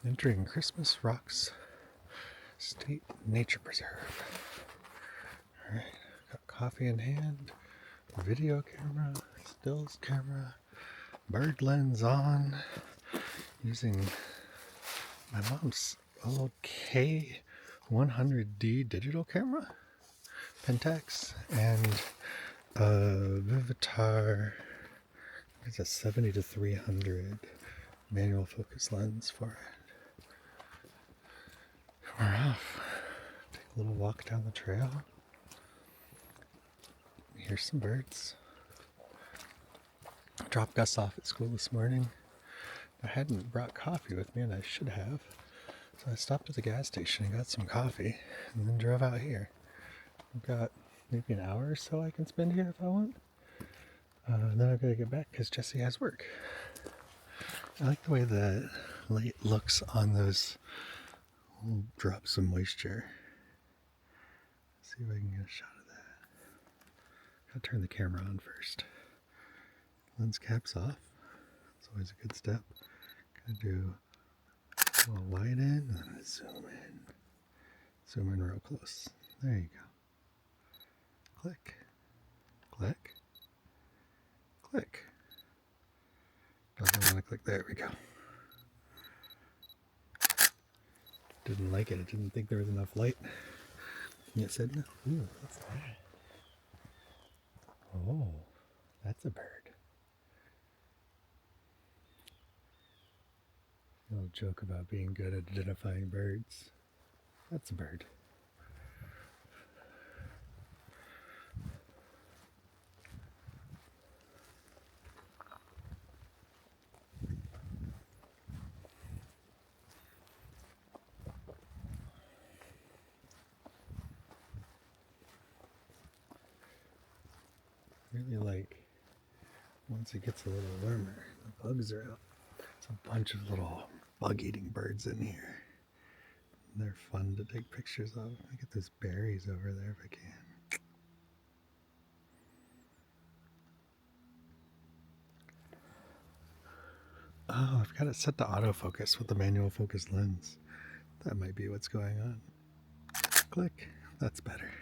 Entering Christmas Rocks State Nature Preserve. Alright, got coffee in hand, video camera, stills camera, bird lens on, using my mom's old K100D digital camera, Pentax, and a Vivitar. It's a 70 to 300 manual focus lens for it. We're off. Take a little walk down the trail. Here's some birds. I dropped Gus off at school this morning. I hadn't brought coffee with me, and I should have. So I stopped at the gas station and got some coffee, and then drove out here. I've got maybe an hour or so I can spend here if I want. Then I've got to get back because Jesse has work. I like the way the light looks on those little drops of moisture. Let's see if I can get a shot of that. Gotta turn the camera on first. Lens cap's off. It's always a good step. Gotta do a little wide in and then zoom in. Zoom in real close. There you go. Click. Click. Click. Doesn't want to click. There we go. Didn't like it. It didn't think there was enough light. And it said no. Ooh, what's that? Oh, that's a bird. Little joke about being good at identifying birds. That's a bird. Really like once it gets a little warmer, the bugs are out. It's a bunch of little bug-eating birds in here. They're fun to take pictures of. I get those berries over there if I can. Oh, I've got it set to autofocus with the manual focus lens. That might be what's going on. Click. That's better.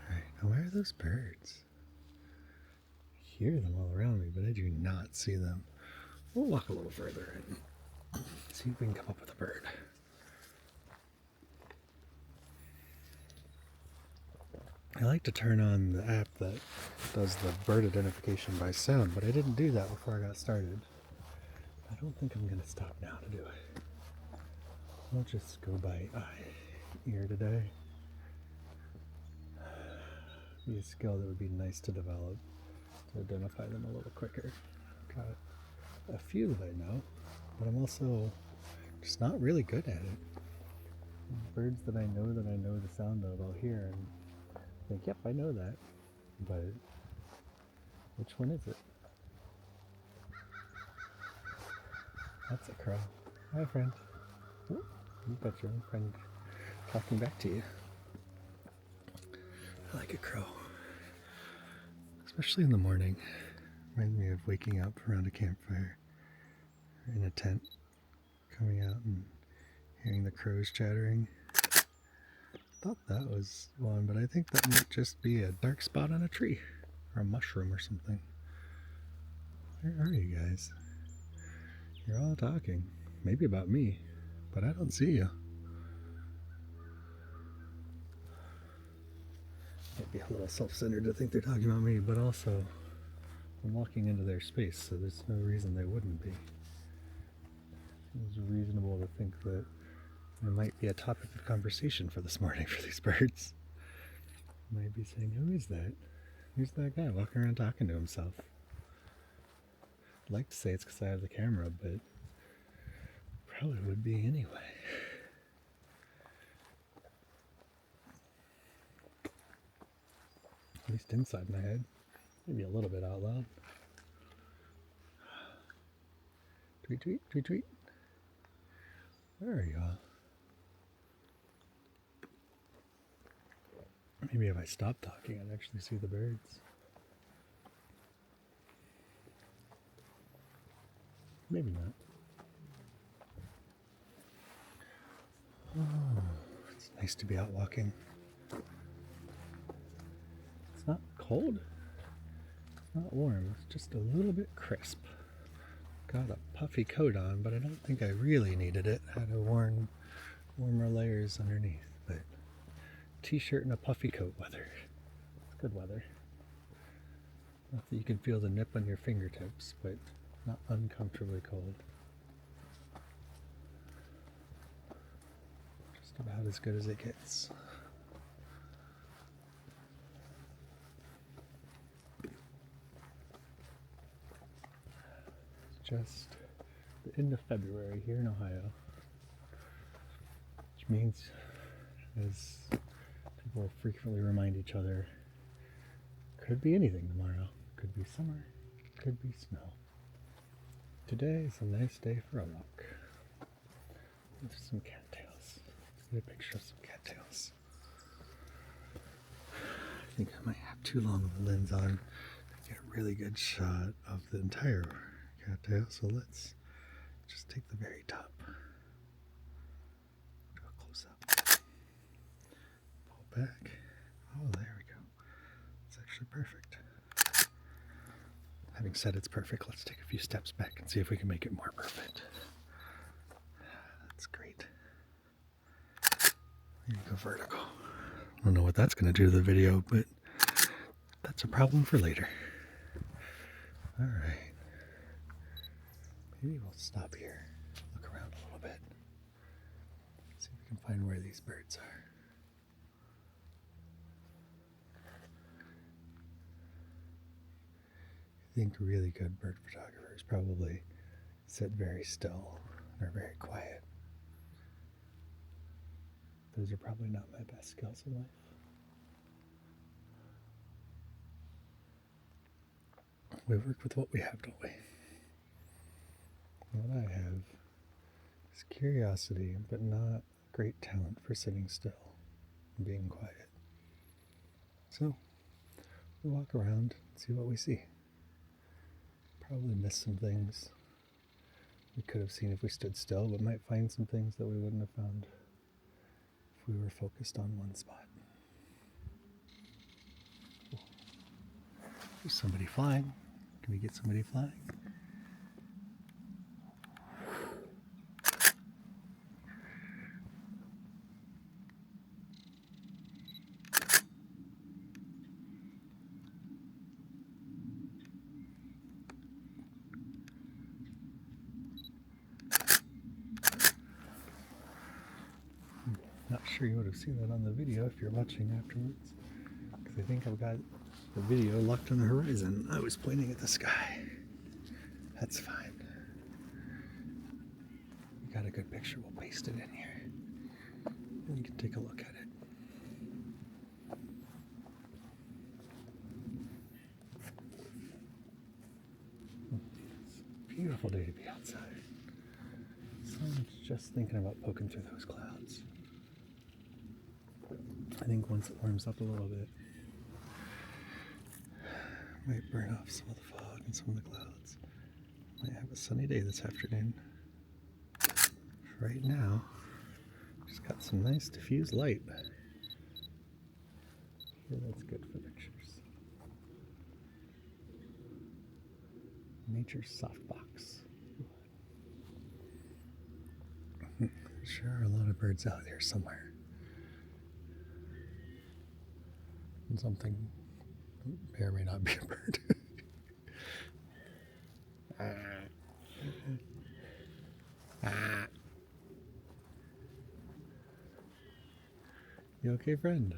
Alright, now where are those birds? I hear them all around me, but I do not see them. We'll walk a little further and see if we can come up with a bird. I like to turn on the app that does the bird identification by sound, but I didn't do that before I got started. I don't think I'm going to stop now to do it. I'll just go by ear today. Be a skill that would be nice to develop to identify them a little quicker. Got a few that I know, but I'm also just not really good at it. Birds that I know the sound of, I'll hear and think, yep, I know that, but which one is it? That's a crow. Hi, friend. Oh, you've got your own friend talking back to you. I like a crow, especially in the morning. Reminds me of waking up around a campfire in a tent, coming out and hearing the crows chattering. Thought that was one, but I think that might just be a dark spot on a tree or a mushroom or something. Where are you guys? You're all talking, maybe about me, but I don't see you. Might be a little self-centered to think they're talking about me, but also I'm walking into their space, so there's no reason they wouldn't be. It's reasonable to think that there might be a topic of conversation for this morning for these birds. Might be saying, who is that? Who's that guy walking around talking to himself? I'd like to say it's because I have the camera, but probably would be anyway. At least inside my head. Maybe a little bit out loud. Tweet, tweet, tweet, tweet. Where are you all? Maybe if I stop talking, I'd actually see the birds. Maybe not. Oh, it's nice to be out walking. It's not cold. It's not warm. It's just a little bit crisp. Got a puffy coat on, but I don't think I really needed it. I had to worn warmer layers underneath, but t-shirt and a puffy coat weather. It's good weather. Not that you can feel the nip on your fingertips, but not uncomfortably cold. Just about as good as it gets. It's just the end of February here in Ohio, which means, as people frequently remind each other, could be anything tomorrow. Could be summer, could be snow. Today is a nice day for a walk. With some cattails. Let's get a picture of some cattails. I think I might have too long of a lens on to get a really good shot of the entire cattail. So let's just take the very top. Do a close up. Pull back. Oh, there we go. It's actually perfect. Having said it's perfect, let's take a few steps back and see if we can make it more perfect. That's great. Here you go, vertical. I don't know what that's going to do to the video, but that's a problem for later. All right. Maybe we'll stop here, look around a little bit, see if we can find where these birds are. I think really good bird photographers probably sit very still and are very quiet. Those are probably not my best skills in life. We work with what we have, don't we? What I have is curiosity, but not great talent for sitting still and being quiet. So, we walk around and see what we see. Probably miss some things we could have seen if we stood still, but might find some things that we wouldn't have found if we were focused on one spot. There's somebody flying. Can we get somebody flying? Not sure you would have seen that on the video if you're watching afterwards, because I think I've got the video locked on the horizon. I was pointing at the sky. That's fine. We got a good picture. We'll paste it in here, and you can take a look at it. It's a beautiful day to be outside. Sun's just thinking about poking through those clouds. I think once it warms up a little bit, might burn off some of the fog and some of the clouds. Might have a sunny day this afternoon. Right now, just got some nice diffused light. Yeah, that's good for pictures. Nature's softbox. There sure are a lot of birds out there somewhere. And something may or may not be a bird. You okay, friend?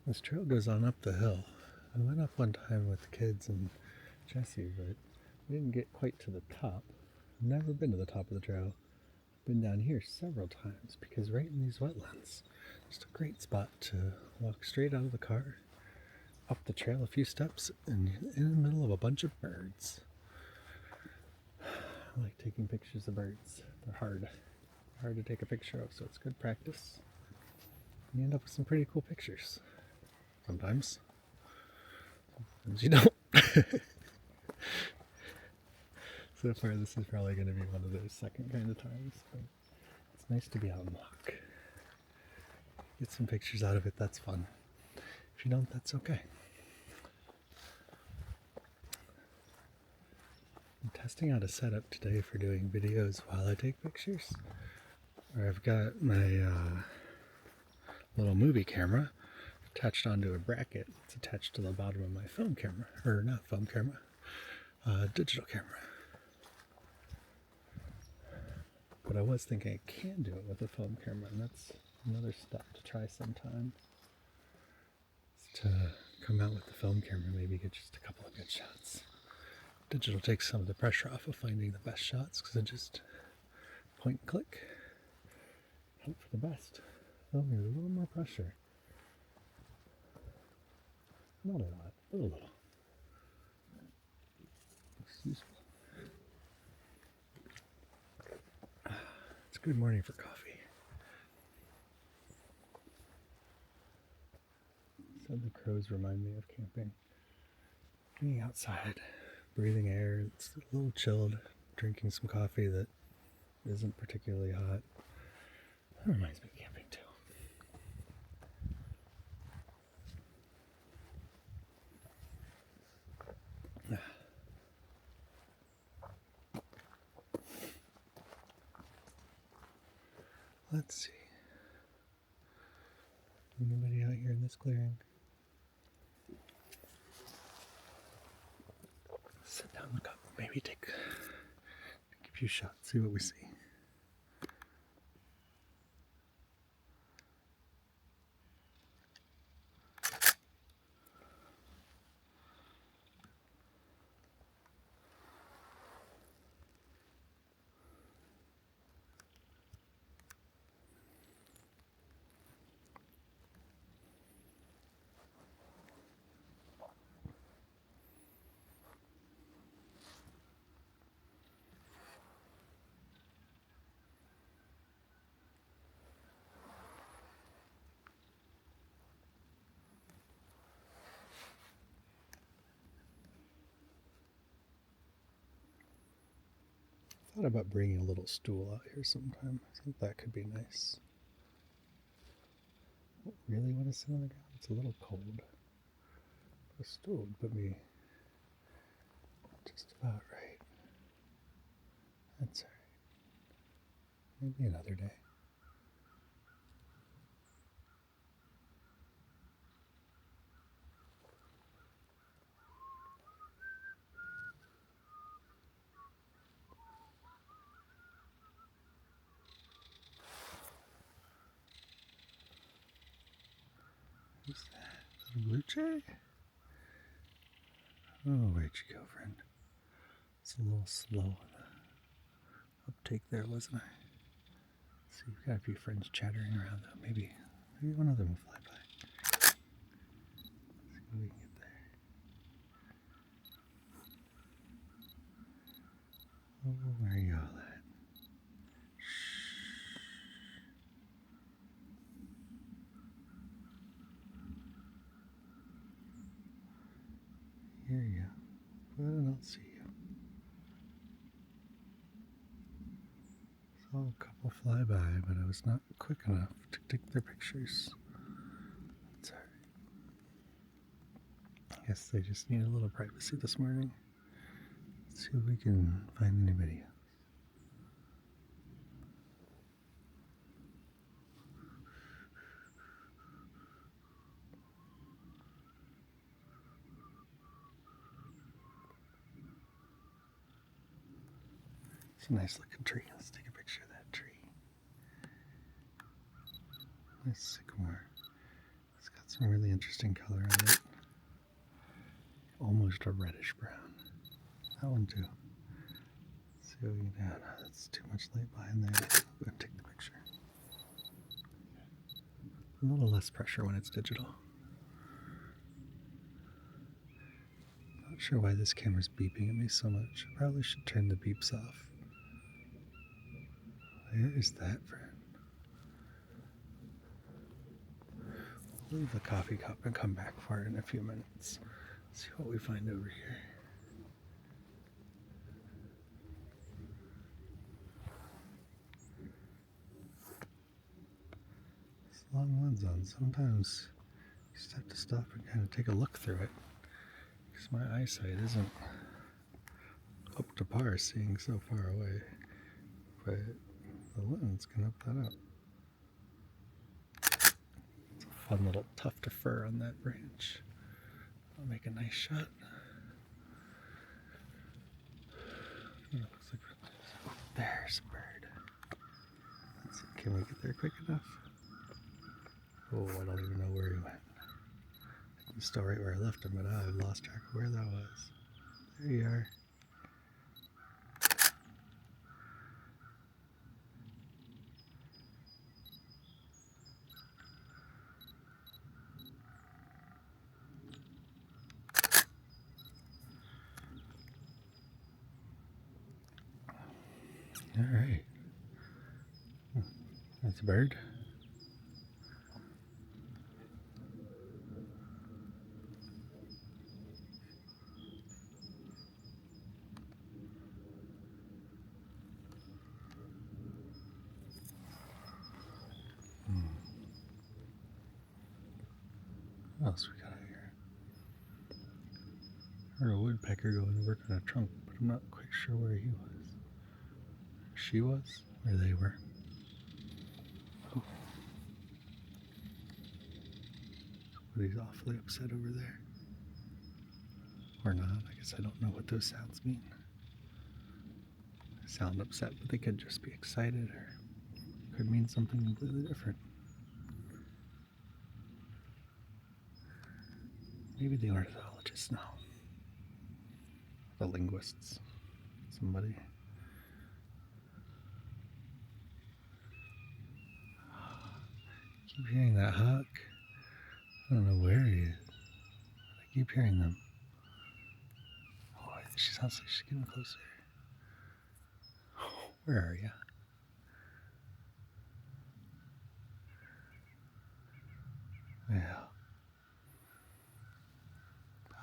This trail goes on up the hill. I went up one time with the kids and Jesse, but we didn't get quite to the top. I've never been to the top of the trail. I've been down here several times because right in these wetlands, just a great spot to walk straight out of the car, up the trail a few steps and in the middle of a bunch of birds. I like taking pictures of birds. They're hard to take a picture of, so it's good practice. You end up with some pretty cool pictures. Sometimes you don't. So far this is probably going to be one of those second kind of times, but it's nice to be out and walk. Get some pictures out of it, that's fun. If you don't, that's okay. I'm testing out a setup today for doing videos while I take pictures. I've got my little movie camera attached onto a bracket. It's attached to the bottom of my film camera, or not film camera, digital camera. But I was thinking I can do it with a film camera, and that's another step to try sometime. Is to come out with the film camera, maybe get just a couple of good shots. Digital takes some of the pressure off of finding the best shots because I just point and click. Hope for the best. Film with a little more pressure. Not a lot, but a little. Excuse me. It's a good morning for coffee. So the crows remind me of camping. Being outside, breathing air, it's a little chilled, drinking some coffee that isn't particularly hot. That reminds me of camping too. Let's see. Anybody out here in this clearing? Sit down, look up, maybe take a few shots, see what we see. Thought about bringing a little stool out here sometime. I think that could be nice. I don't really want to sit on the ground. It's a little cold. A stool would put me just about right. That's alright. Maybe another day. Who's that? Little blue jay? Oh, where'd you go, friend? It's a little slow on the uptake there, wasn't I? See, we've got a few friends chattering around though. Maybe one of them will fly by. See what we can get there. Oh, where are you all at? Here you go. But I don't see you. Saw a couple fly by, but I was not quick enough to take their pictures. That's alright. I guess they just need a little privacy this morning. Let's see if we can find anybody else. It's a nice looking tree. Let's take a picture of that tree. Nice sycamore. It's got some really interesting color on it. Almost a reddish brown. That one too. Let's see what we can do. No, that's too much light behind there. Go ahead and take the picture. A little less pressure when it's digital. Not sure why this camera's beeping at me so much. I probably should turn the beeps off. Where is that friend? We'll leave the coffee cup and come back for it in a few minutes. See what we find over here. This long lens on, sometimes you just have to stop and kind of take a look through it. Because my eyesight isn't up to par seeing so far away. But the lens can up that up. It's a fun little tuft of fur on that branch. I'll make a nice shot. Looks like there's a bird. Let's see, can we get there quick enough? Oh, I don't even know where he went. He's still right where I left him, but I've lost track of where that was. There you are. All right. That's a bird. What else we got here? Heard a woodpecker going to work on a trunk, but I'm not quite sure where he was. She was? Or they were? Oh. Somebody's awfully upset over there. Or not. I guess I don't know what those sounds mean. They sound upset, but they could just be excited, or could mean something completely different. Maybe the ornithologists know. The linguists. Somebody. I keep hearing that hawk. I don't know where he is. I keep hearing them. Oh, she sounds like she's getting closer. Oh, where are you? Well,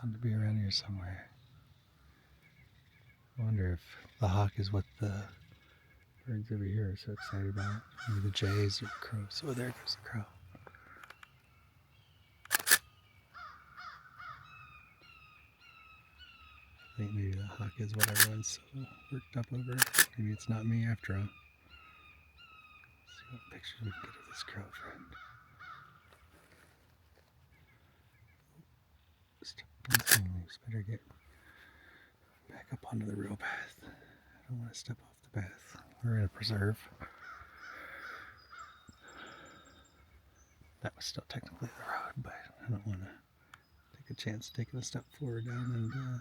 bound to be around here somewhere. I wonder if the hawk is what the birds over here are so excited about. Maybe the jays or the crows. Oh, there goes the crow. I think maybe the hawk is what everyone's so worked up over. Maybe it's not me after all. Let's see what pictures we can get of this crow friend. Stop leaves. Better get back up onto the real path. I don't want to step off the path. We're in a preserve. That was still technically the road, but I don't want to take a chance taking a step forward down into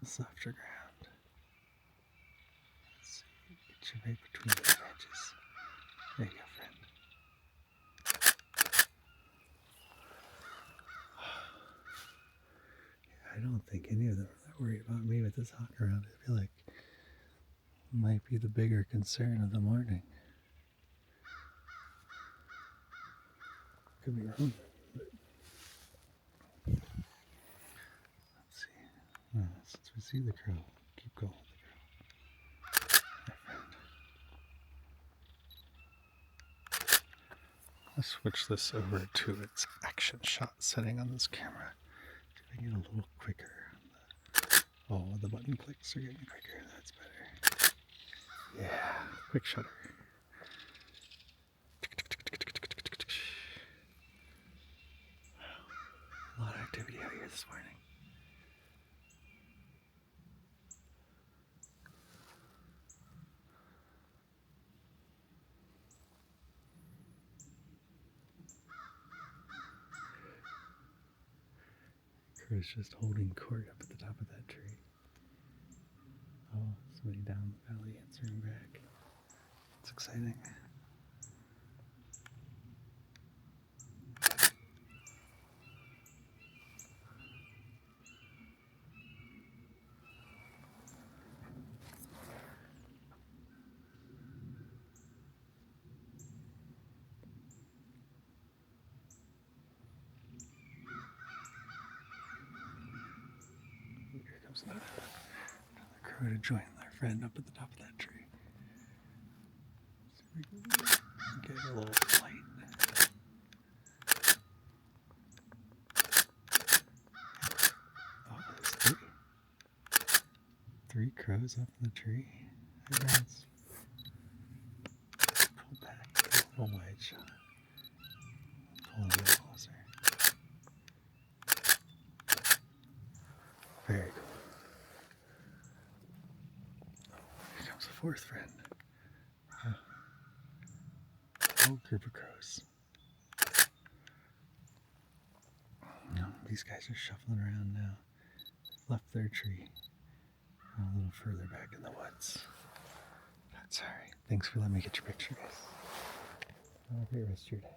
the softer ground. Let's see, get you right between the edges. There you go, friend. Yeah, I don't think any of them are that worried about me with this hawk around. I feel like it might be the bigger concern of the morning. Could be wrong. But let's see. Since we see the crow, keep going with the crow. My friend. Let's switch this over to its action shot setting on this camera. See if I can get a little quicker. Oh, the button clicks are getting quicker. That's better. Yeah, quick shutter. A lot of activity out here this morning. Crow's just holding court up at the top of that tree. Oh, somebody down the valley answering back. It's exciting. another crow to join their friend up at the top of that tree. So we can get a little flight. Oh, there's three crows up in the tree. Hey, guys. Pull back, get a little wide shot. Pull a little closer. Very cool. Here comes the fourth friend. Whole group of crows. No, these guys are shuffling around now. They've left their tree. A little further back in the woods. That's alright. Thanks for letting me get your picture, guys. Have a great rest of your day.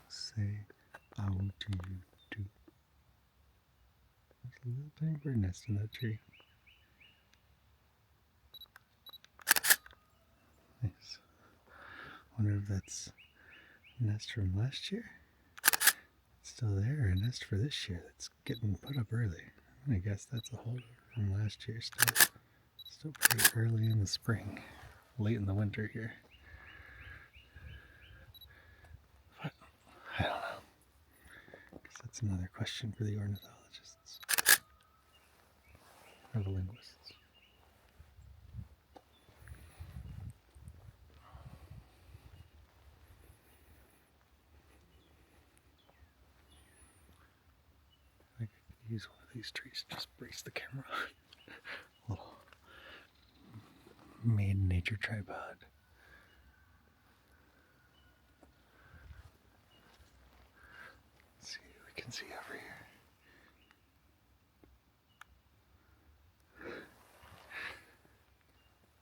Say, how do you do? There's a little tiny bird nest in that tree. Nice. Wonder if that's a nest from last year. It's still there, or a nest for this year that's getting put up early. I guess that's a holdover from last year still pretty early in the spring, late in the winter here. But I don't know. Guess that's another question for the ornithologists or the linguists. I could use one of these trees to just brace the camera on. Little made nature tripod. Let's see what we can see over here.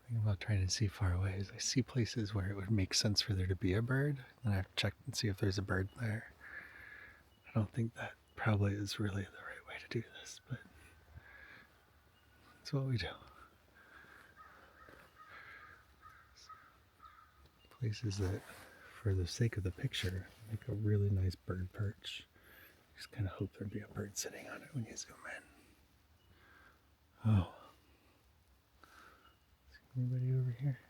The thing about trying to see far away is I see places where it would make sense for there to be a bird, and I have to check and see if there's a bird there. I don't think that probably is really the right way to do this, but it's what we do. Places that, for the sake of the picture, make a really nice bird perch. Just kind of hope there'd be a bird sitting on it when you zoom in. Oh. Is anybody over here?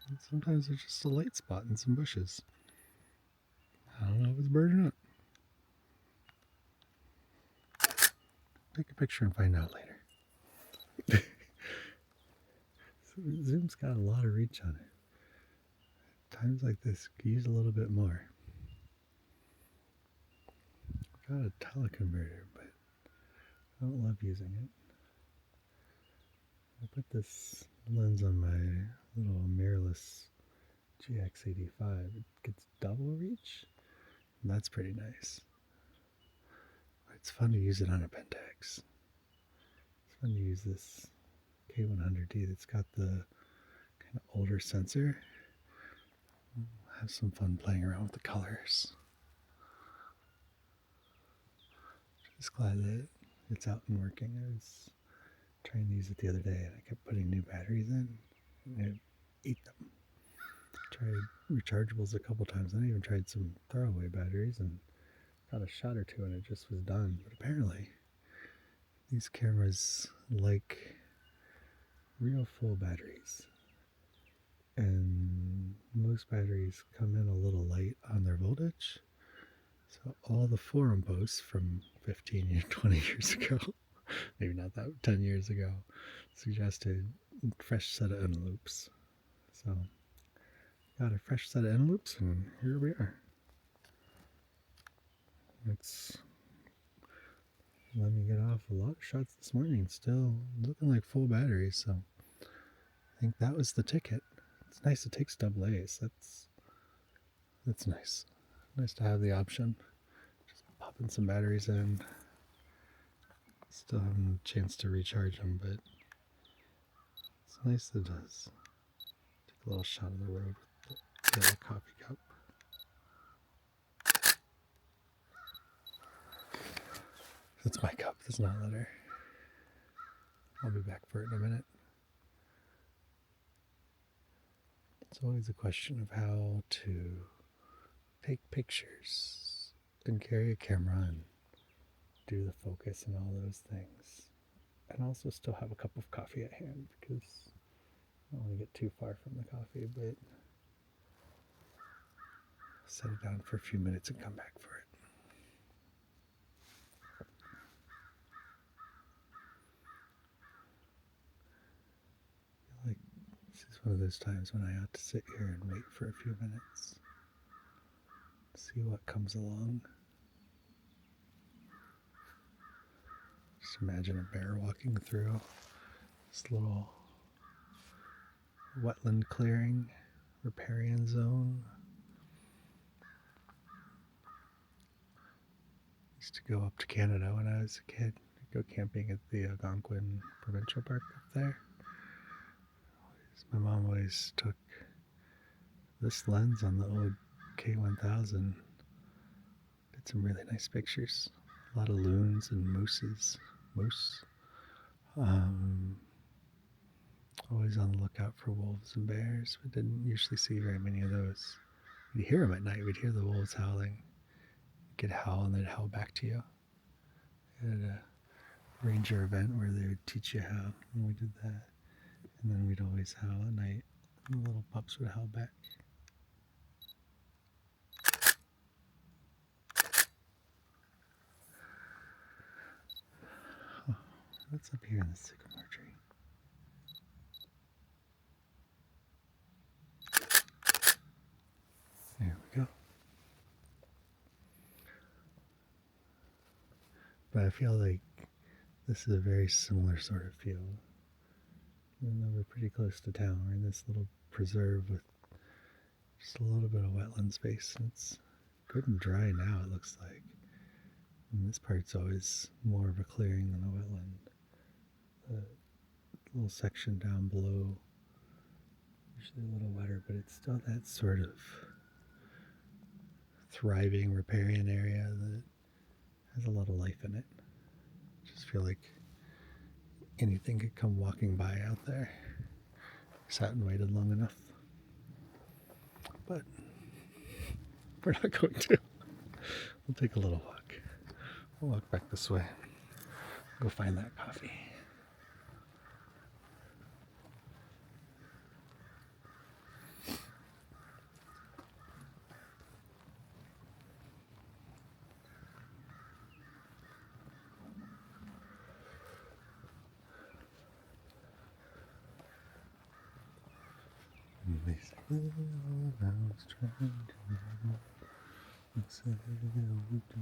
And sometimes there's just a light spot in some bushes. I don't know if it's a bird or not. Take a picture and find out later. Zoom's got a lot of reach on it. Times like this, could use a little bit more. I've got a teleconverter, but I don't love using it. I put this lens on my little mirrorless GX85. It gets double reach, and that's pretty nice. But it's fun to use it on a Pentax. It's fun to use this K100D that's got the kind of older sensor. Have some fun playing around with the colors. Just glad that it's out and working. I was trying to use it the other day and I kept putting new batteries in and it ate them. Tried rechargeables a couple times. I even tried some throwaway batteries and got a shot or two and it just was done. But apparently these cameras like real full batteries, and most batteries come in a little light on their voltage. So all the forum posts from 15 or 20 years ago, maybe not that, 10 years ago, suggested a fresh set of end loops. So got a fresh set of end loops and here we are. let me get off a lot of shots this morning. Still looking like full batteries, so I think that was the ticket. It's nice to take double A's. That's nice. Nice to have the option. Just popping some batteries in. Still having a chance to recharge them, but it's nice that it does. Take a little shot of the road with the yellow coffee cup. That's my cup. That's not letter. I'll be back for it in a minute. It's always a question of how to take pictures and carry a camera and do the focus and all those things. And also still have a cup of coffee at hand because I don't want to get too far from the coffee, but set it down for a few minutes and come back for it. I feel like this is one of those times when I ought to sit here and wait for a few minutes, see what comes along. Just imagine a bear walking through this little wetland clearing, riparian zone. Used to go up to Canada when I was a kid. I'd go camping at the Algonquin Provincial Park up there. My mom always took this lens on the old K1000. Did some really nice pictures. A lot of loons and moose. Always on the lookout for wolves and bears, but didn't usually see very many of those. We'd hear them at night. We'd hear the wolves howling. You'd howl and they'd howl back to you. We had a ranger event where they would teach you how, and we did that. And then we'd always howl at night, and the little pups would howl back. Oh, what's up here in the sycamore tree? There we go. But I feel like this is a very similar sort of feel. Even though we're pretty close to town, we're in this little preserve with just a little bit of wetland space. It's good and dry now, it looks like. And this part's always more of a clearing than a wetland. The little section down below, usually a little wetter, but it's still that sort of thriving riparian area that has a lot of life in it. I just feel like anything could come walking by out there. Sat and waited long enough. But we're not going to. We'll take a little walk. We'll walk back this way. Go find that coffee. Basically, all I was trying to do was say I would do.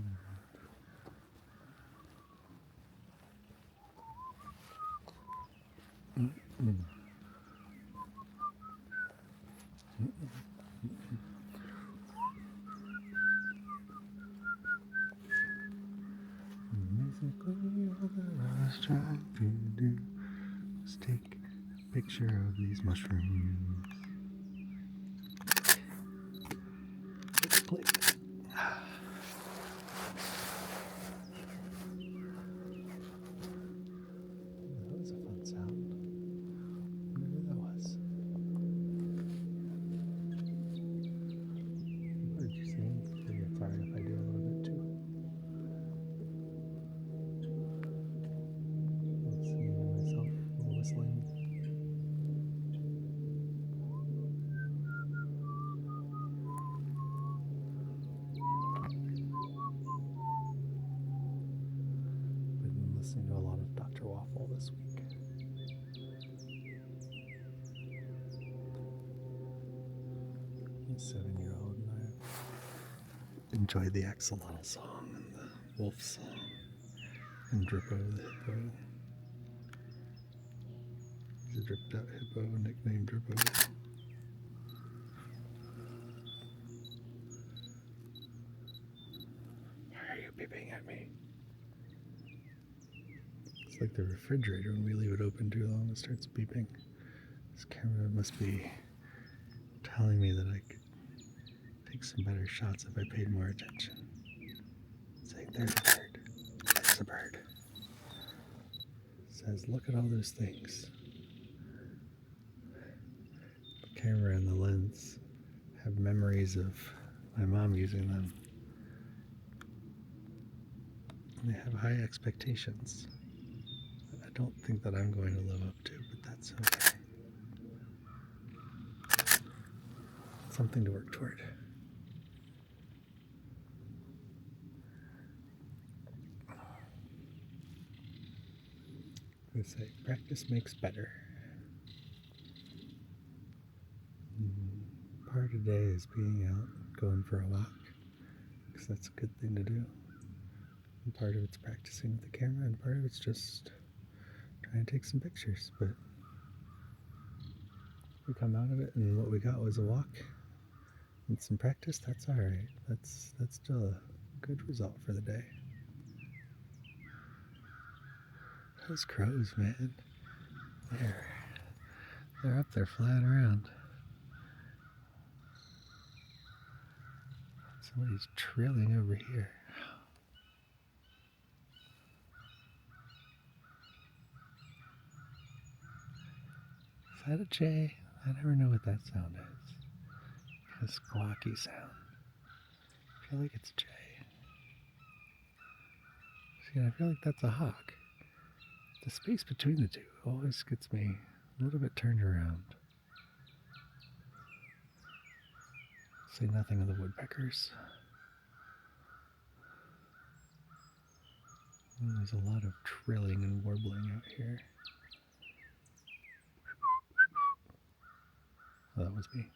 Basically, all that I was trying to do was take a picture of these mushrooms. Click. That was a fun sound. I wonder who that was. Birds are singing. They get tired if I do a little bit too. I'm singing to myself, a little whistling. Been listening to a lot of Dr. Waffle this week. My 7-year-old and I enjoyed the axolotl song and the wolf song. And Drippo the hippo. He's a dripped out hippo, nicknamed Drippo. Why are you beeping at me? It's like the refrigerator. When we leave it open too long, it starts beeping. This camera must be telling me that I could take some better shots if I paid more attention. It's saying, there's a bird. There's a bird. It says, look at all those things. The camera and the lens have memories of my mom using them. And they have high expectations. I don't think that I'm going to live up to, but that's okay. Something to work toward. They say practice makes better. Part of the day is being out, going for a walk, because that's a good thing to do. And part of it's practicing with the camera, and part of it's just trying to take some pictures. But we come out of it, and what we got was a walk and some practice. That's all right. That's still a good result for the day. Those crows, man, they're up there flying around. Somebody's trailing over here. Is that a jay? I never know what that sound is. A squawky sound. I feel like it's a jay. See, I feel like that's a hawk. The space between the two always gets me a little bit turned around. Say nothing of the woodpeckers. There's a lot of trilling and warbling out here. Oh, that was me.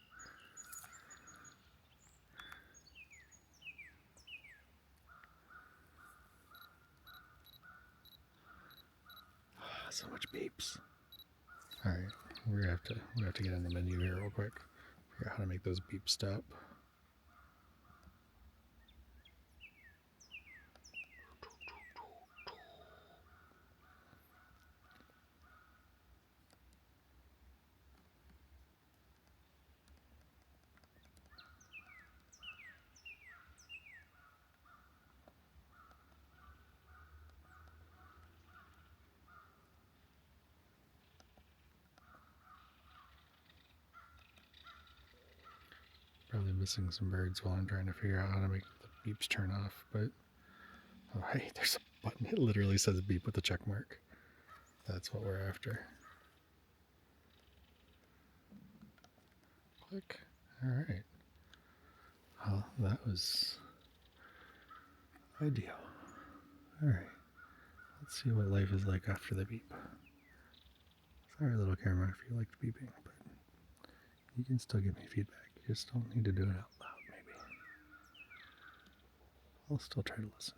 So much beeps. All right, we're gonna have to get in the menu here real quick. Figure out how to make those beeps stop. Probably missing some birds while I'm trying to figure out how to make the beeps turn off, but oh hey, there's a button. It literally says beep with a check mark. That's what we're after. Click. Alright. Well, that was ideal. Alright. Let's see what life is like after the beep. Sorry, little camera, if you liked beeping, but you can still give me feedback. You just don't need to do it out loud, maybe. I'll still try to listen.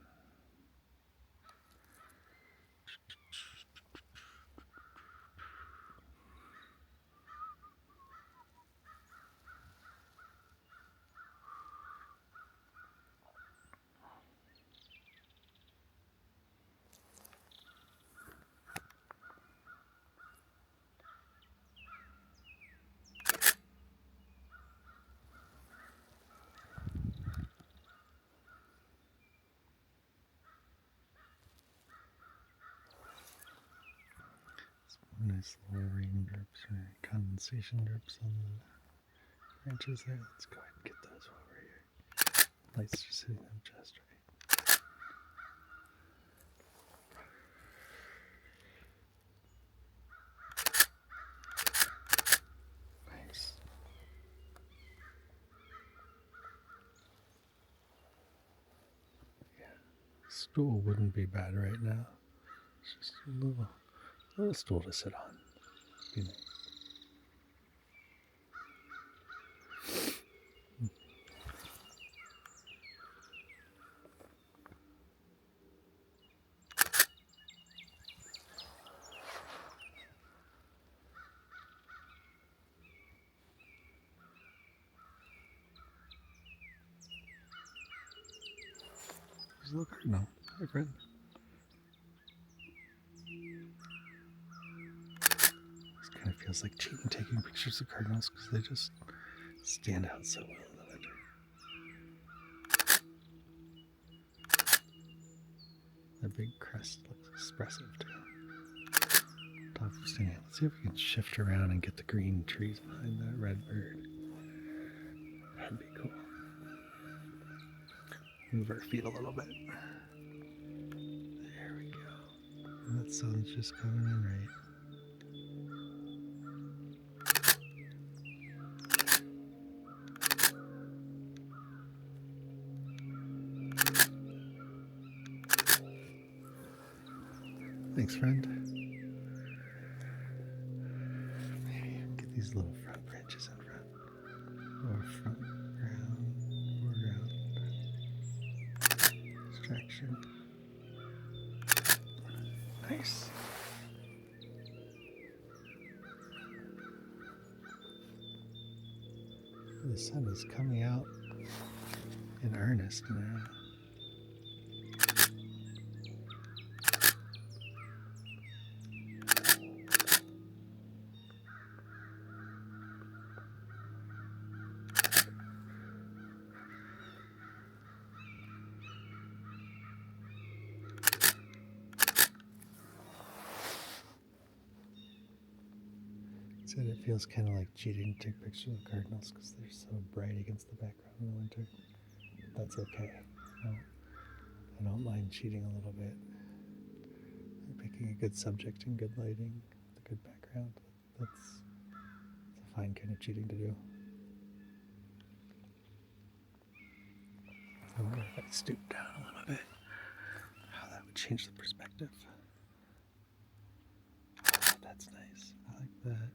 Nice little raindrops or condensation drips on the branches there. Let's go ahead and get those while we're here. Lights just hitting them just right. Nice. Yeah, stool wouldn't be bad right now. It's just a little stool to sit on. Be nice. There's a little cardinal. Hi, friend. This kind of feels like cheating taking pictures of cardinals because they just stand out so well in the winter. The big crest looks expressive too. Top of standing. Let's see if we can shift around and get the green trees behind that red bird. That'd be cool. Move our feet a little bit. There we go. And that sun's just coming in right. Thanks, friend. Maybe get these little front branches in front. Or front ground, foreground. Distraction. Nice. The sun is coming out in earnest now. Said it feels kind of like cheating to take pictures of cardinals because they're so bright against the background in the winter. But that's okay. I don't mind cheating a little bit. Picking a good subject and good lighting, with a good background. That's a fine kind of cheating to do. I wonder if I stoop down a little bit, how that would change the perspective. Oh, that's nice. I like that.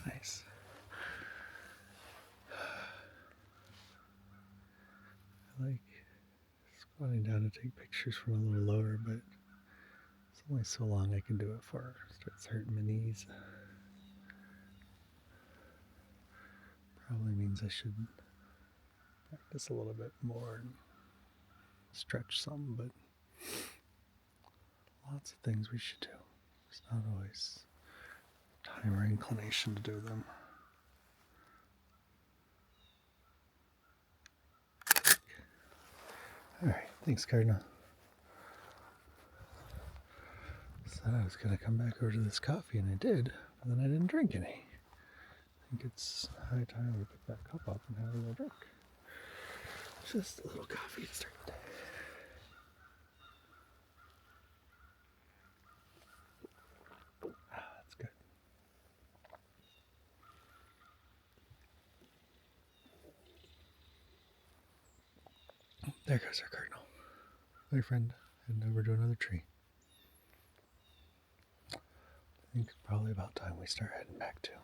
Nice. I like squatting down to take pictures from a little lower, but it's only so long I can do it for. It starts hurting my knees. Probably means I should practice a little bit more and stretch some, but lots of things we should do. It's not always time or inclination to do them. Alright, thanks, Cardinal. Said I was going to come back over to this coffee, and I did, but then I didn't drink any. I think it's high time we pick that cup up and have a little drink. Just a little coffee to start the day. Ah, that's good. There goes our cardinal. My friend, heading over to another tree. I think it's probably about time we start heading back too.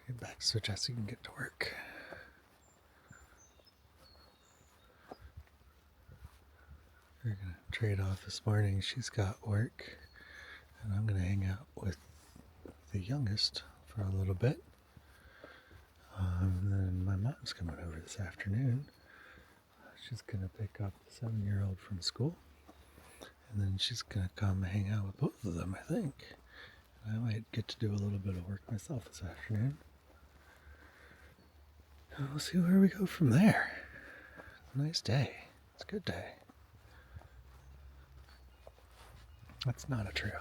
Get back so Jessie can get to work. We're going to trade off this morning. She's got work, and I'm going to hang out with the youngest for a little bit. And then my mom's coming over this afternoon. She's going to pick up the 7-year-old from school. And then she's going to come hang out with both of them, I think. And I might get to do a little bit of work myself this afternoon. And we'll see where we go from there. Nice day. It's a good day. That's not a trail.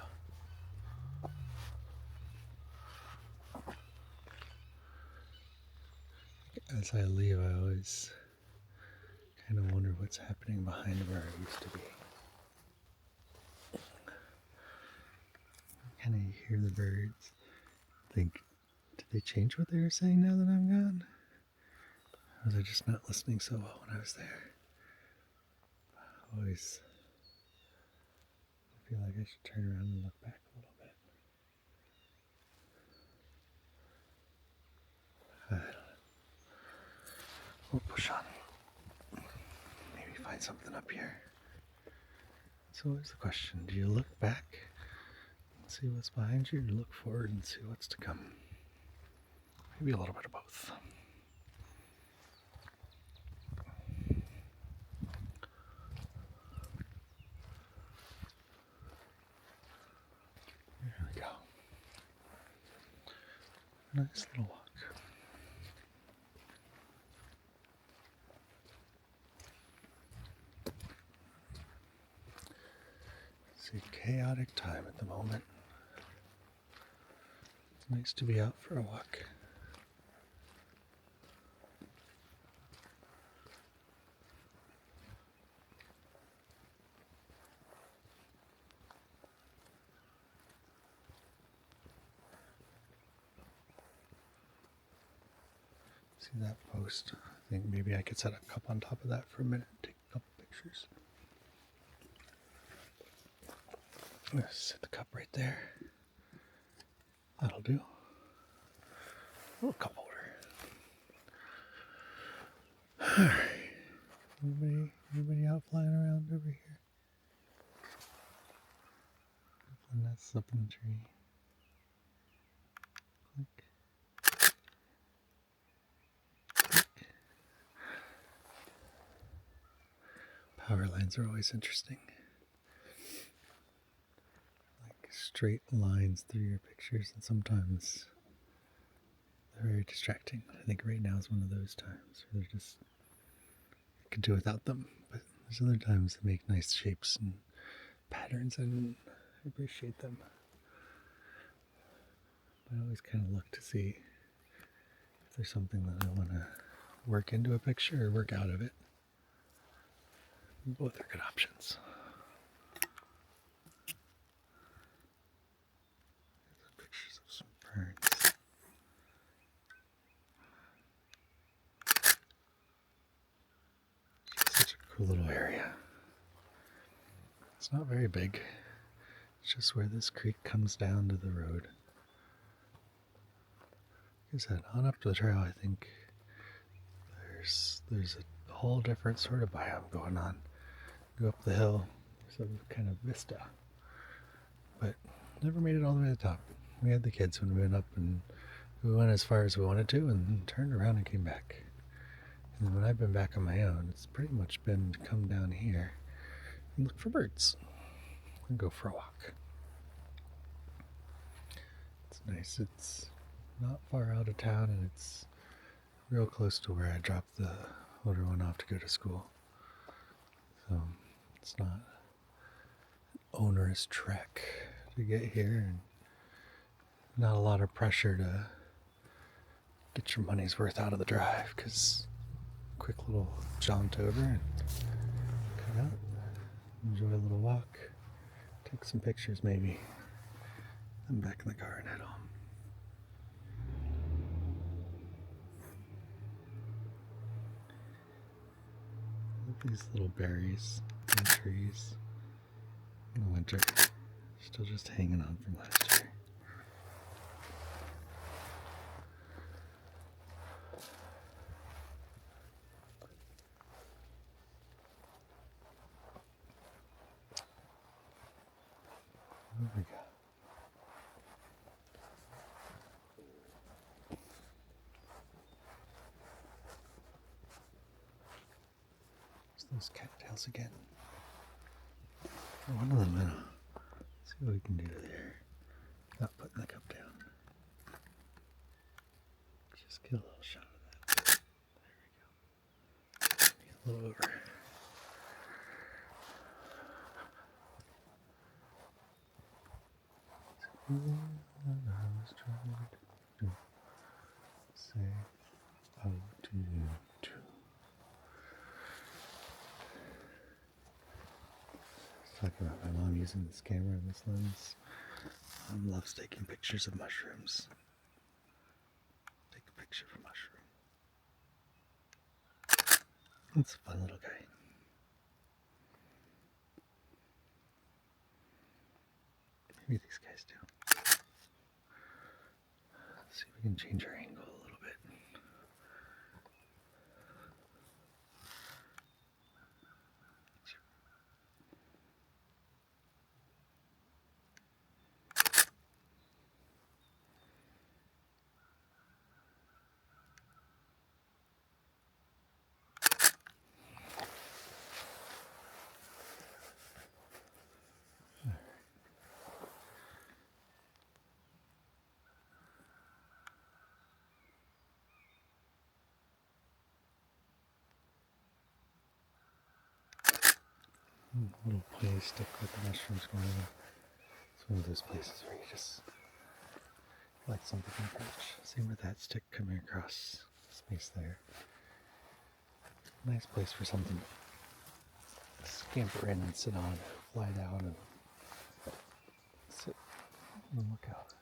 As I leave, I always kind of wonder what's happening behind where I used to be. Kind of hear the birds. Think, did they change what they were saying now that I'm gone? Or was I just not listening so well when I was there? I always feel like I should turn around and look back a little bit. We'll push on. Maybe find something up here. So here's the question. Do you look back and see what's behind you, or look forward and see what's to come? Maybe a little bit of both. There we go. Nice little walk. It's a chaotic time at the moment. It's nice to be out for a walk. See that post? I think maybe I could set a cup on top of that for a minute and take a couple pictures. Let's set the cup right there. That'll do. A little cup holder. Alright. Anybody out flying around over here? And that's up in the tree. Click. Power lines are always interesting. Like straight lines through your pictures, and sometimes they're very distracting. I think right now is one of those times where they're just, you could do without them, but there's other times that make nice shapes and patterns, and I appreciate them. But I always kind of look to see if there's something that I want to work into a picture or work out of it. Both are good options. There's pictures of some ferns. It's such a cool little area. It's not very big. It's just where this creek comes down to the road. Like I said, on up to the trail, I think there's a whole different sort of biome going on. Go up the hill, some kind of vista, but never made it all the way to the top. We had the kids when we went up, and we went as far as we wanted to and turned around and came back. And when I've been back on my own, it's pretty much been to come down here and look for birds and go for a walk. It's nice. It's not far out of town, and it's real close to where I dropped the older one off to go to school. So it's not an onerous trek to get here, and not a lot of pressure to get your money's worth out of the drive, because quick little jaunt over and cut out, enjoy a little walk, take some pictures maybe, then back in the car and head home. These little berries in the trees in the winter, still just hanging on from last year. There we go. Those cattails again. One of them, see what we can do there. Not putting the cup down. Just get a little shot of that. There we go. A little over. I was trying to say how to you too. Talking about my mom using this camera and this lens. Mom loves taking pictures of mushrooms. Take a picture of a mushroom. It's a fun little guy. Maybe these guys do. Let's see if we can change our angle a little bit. little pointy stick with the mushrooms going on. It's one of those places where you just like something to catch. Same with that stick coming across space there. Nice place for something to scamper in and sit on, fly down and sit and look out.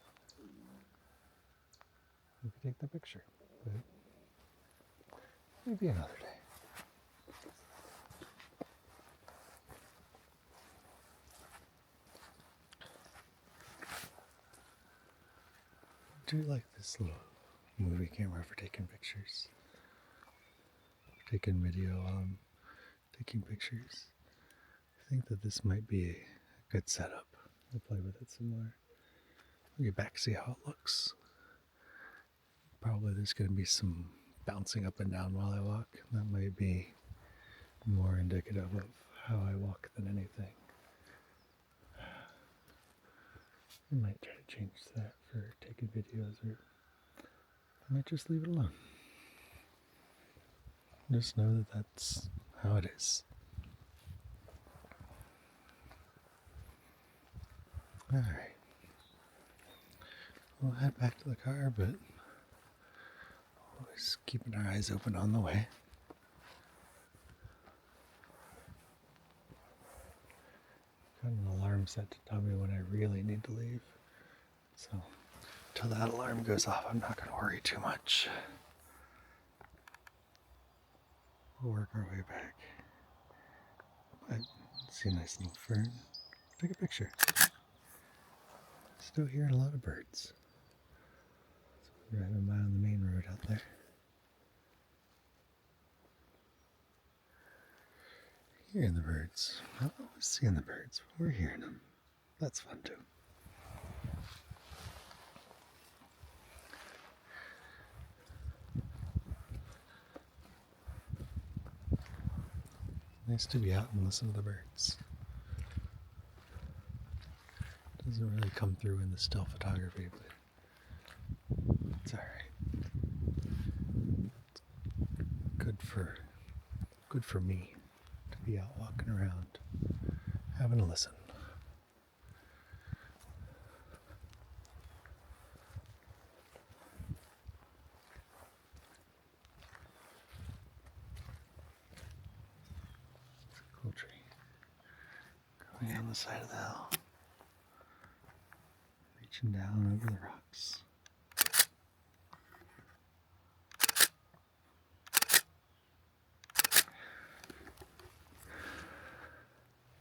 You could take the picture, but maybe another day. I do like this little movie camera for taking pictures, taking video while I'm taking pictures. I think that this might be a good setup. I'll play with it some more. I'll get back, see how it looks. Probably there's going to be some bouncing up and down while I walk. That might be more indicative of how I walk than anything. I might try to change that for taking videos, or I might just leave it alone. Just know that that's how it is. Alright. We'll head back to the car, but always keeping our eyes open on the way. Got an alarm set to tell me when I really need to leave. So, until that alarm goes off, I'm not going to worry too much. We'll work our way back. I see a nice little fern. Take a picture. Still hearing a lot of birds. So driving by on the main road out there. Hearing the birds. Not always seeing the birds, but we're hearing them. That's fun too. Nice to be out and listen to the birds. Doesn't really come through in the still photography, but it's alright. Good for me to be out walking around, having a listen. It's a cool tree. Going down the side of the hill. Reaching down over the rocks.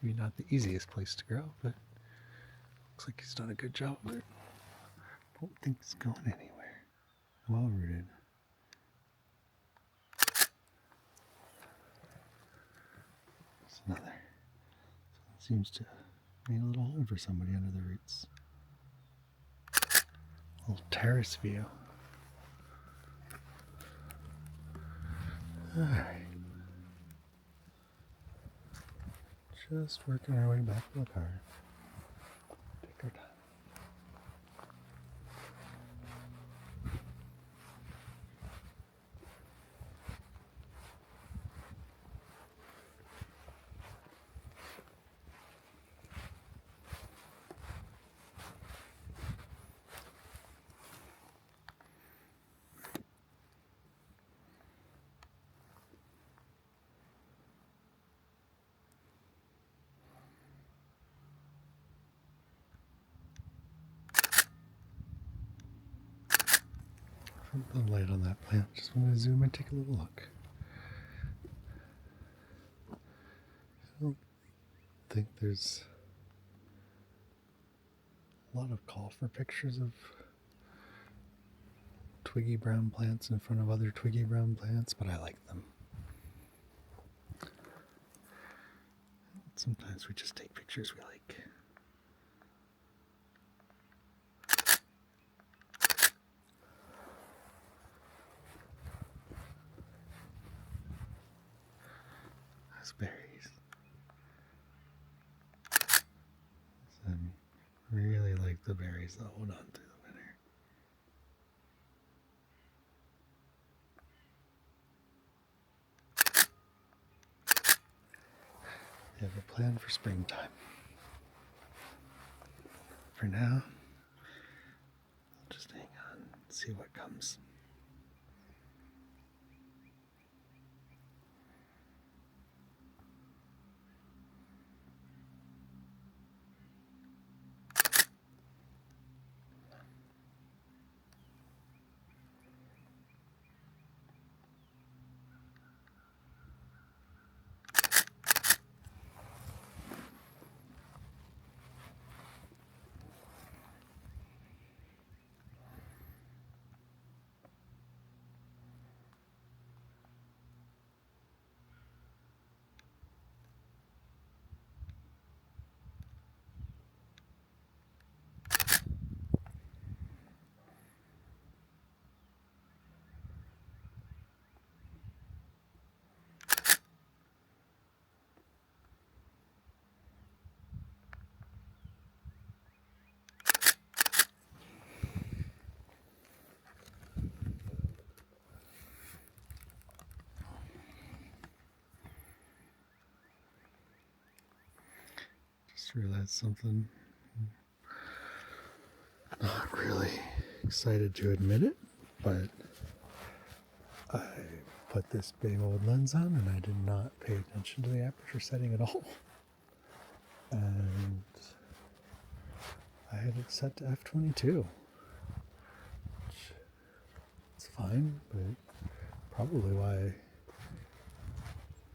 Maybe not the easiest place to grow, but looks like he's done a good job of it. Don't think it's going anywhere. Well rooted. There's another. So it seems to have made a little hole for somebody under the roots. A little terrace view. Alright. Just working our way back to the car. Take our time. The light on that plant. Just want to zoom and take a little look. I don't think there's a lot of call for pictures of twiggy brown plants in front of other twiggy brown plants, but I like them. Sometimes we just take pictures we like. Berries. I really like the berries that hold on through the winter. They have a plan for springtime. For now, I'll just hang on and see what comes. Just realized something. Not really excited to admit it, but I put this big old lens on and I did not pay attention to the aperture setting at all. And I had it set to f/22, which is fine, but probably why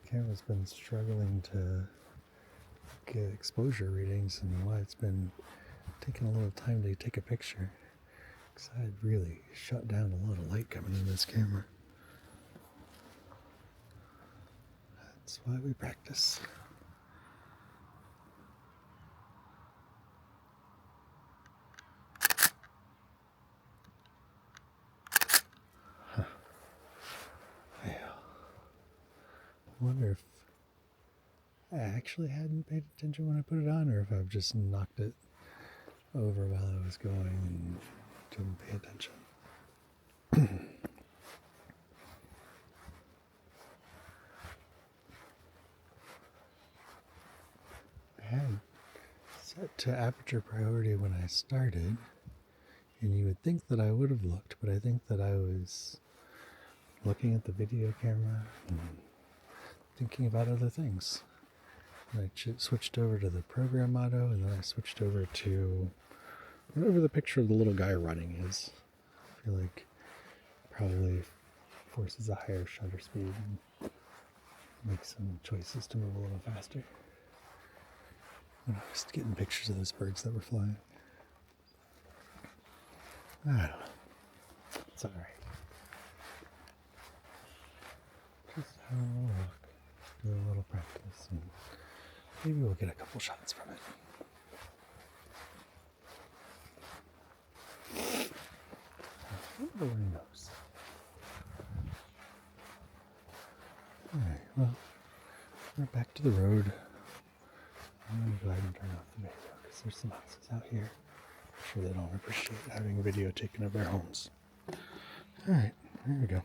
the camera's been struggling to get exposure readings and why it's been taking a little time to take a picture, because I had really shut down a lot of light coming in this camera. That's why we practice. Yeah. I wonder if I actually hadn't paid attention when I put it on, or if I've just knocked it over while I was going and didn't pay attention. I had set to aperture priority when I started, and you would think that I would have looked, but I think that I was looking at the video camera and thinking about other things. And I switched over to the program auto, and then I switched over to whatever the picture of the little guy running is. I feel like probably forces a higher shutter speed and makes some choices to move a little faster. And I was getting pictures of those birds that were flying. I don't know. It's alright. Just have a little walk, do a little practice, and maybe we'll get a couple shots from it. Nobody knows. Alright, well, we're back to the road. I'm going to go ahead and turn off the video because there's some houses out here. I'm sure they don't appreciate having video taken of their homes. Alright, here we go.